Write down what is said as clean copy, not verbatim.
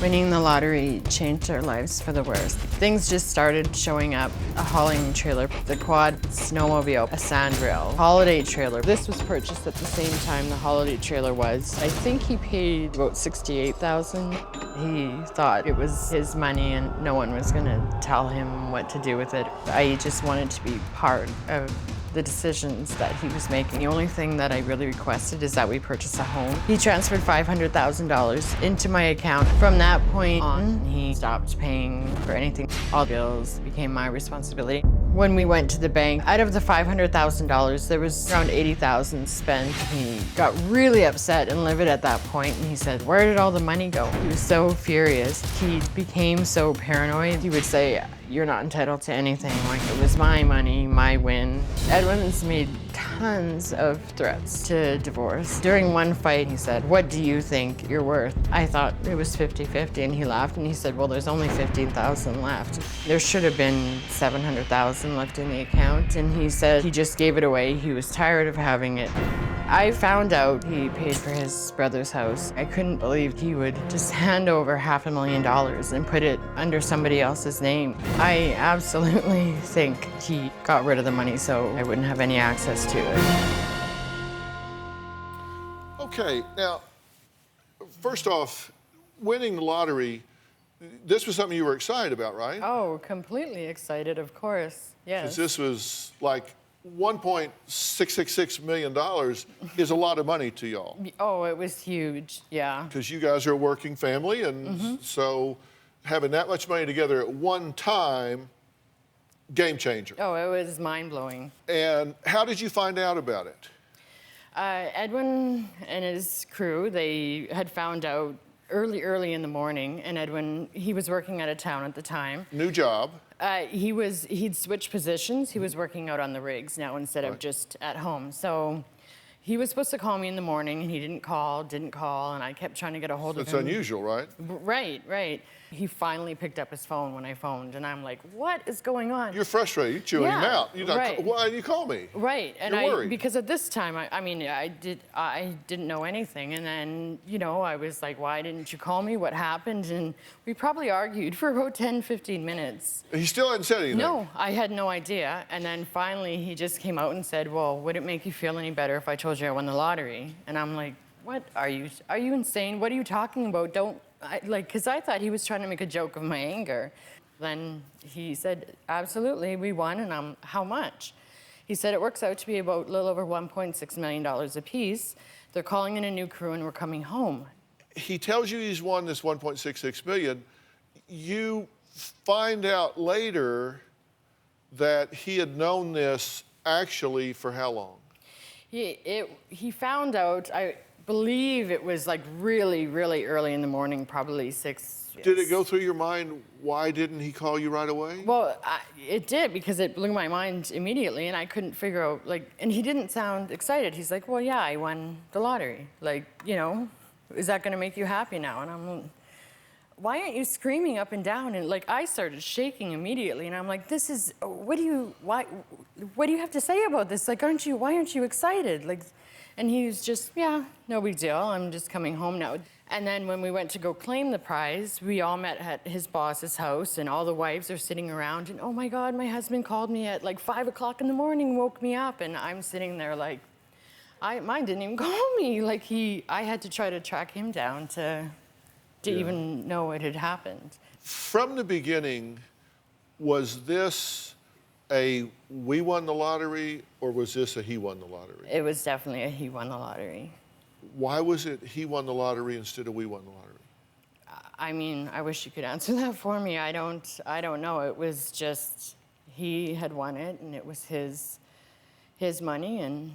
Winning the lottery changed our lives for the worst. Things just started showing up. A hauling trailer, the quad snowmobile, a sandrail, holiday trailer. This was purchased at the same time the holiday trailer was. I think he paid about $68,000. He thought it was his money and no one was gonna tell him what to do with it. I just wanted to be part of the decisions that he was making. The only thing that I really requested is that we purchase a home. He transferred $500,000 into my account. From that point on, he stopped paying for anything. All bills became my responsibility. When we went to the bank, out of the $500,000, there was around $80,000 spent. He got really upset and livid at that point, and he said, "Where did all the money go?" He was so furious. He became so paranoid. He would say, "You're not entitled to anything. Like, it was my money, my win." Edwin's made tons of threats to divorce. During one fight, he said, "What do you think you're worth?" I thought it was 50-50, and he laughed and he said, "Well, there's only 15,000 left. There should have been 700,000 left in the account." And he said he just gave it away. He was tired of having it. I found out he paid for his brother's house. I couldn't believe he would just hand over $500,000 and put it under somebody else's name. I absolutely think he got rid of the money so I wouldn't have any access to it. Okay, now, first off, winning the lottery, this was something you were excited about, right? Oh, completely excited, of course, yes. Because this was like $1.666 million is a lot of money to y'all. Oh, it was huge, yeah. Because you guys are a working family, and so having that much money together at one time, game changer. Oh, it was mind-blowing. And how did you find out about it? Edwin and his crew, they had found out early in the morning, and Edwin, he was working out of town at the time. New job. He'd switched positions. He was working out on the rigs now instead of just at home. So he was supposed to call me in the morning, and he didn't call, and I kept trying to get a hold of him. That's unusual, right? Right. He finally picked up his phone when I phoned, and I'm like, what is going on? You're frustrated. You're chewing him out. You're not, right. Why didn't you call me? Right, and You're worried. because at this time, I didn't know anything, and then, I was like, why didn't you call me? What happened? And we probably argued for about 10, 15 minutes. He still hadn't said anything? No, I had no idea, and then finally he just came out and said, well, would it make you feel any better if I told you I won the lottery? And I'm like, what? Are you insane? What are you talking about? Because I thought he was trying to make a joke of my anger. Then he said, absolutely, we won, and I'm, how much? He said it works out to be about a little over $1.6 million a piece. They're calling in a new crew, and we're coming home. He tells you he's won this $1.66 million. You find out later that he had known this actually for how long? He found out, I believe it was like really early in the morning, probably 6. Did it go through your mind, why didn't he call you right away? Well, it did, because it blew my mind immediately, and I couldn't figure out, and he didn't sound excited. He's like, well, yeah, I won the lottery. Is that gonna make you happy now? And I'm like, why aren't you screaming up and down? And I started shaking immediately, and I'm like, what do you have to say about this? Why aren't you excited? And he was just, yeah, no big deal. I'm just coming home now. And then when we went to go claim the prize, we all met at his boss's house, and all the wives are sitting around, and oh my God, my husband called me at 5 o'clock in the morning, woke me up, and I'm sitting there mine didn't even call me. I had to try to track him down to even know what had happened. From the beginning, was this a we won the lottery, or was this a he won the lottery? It was definitely a he won the lottery. Why was it he won the lottery instead of we won the lottery? I wish you could answer that for me. I don't know. It was just, he had won it, and it was his money, and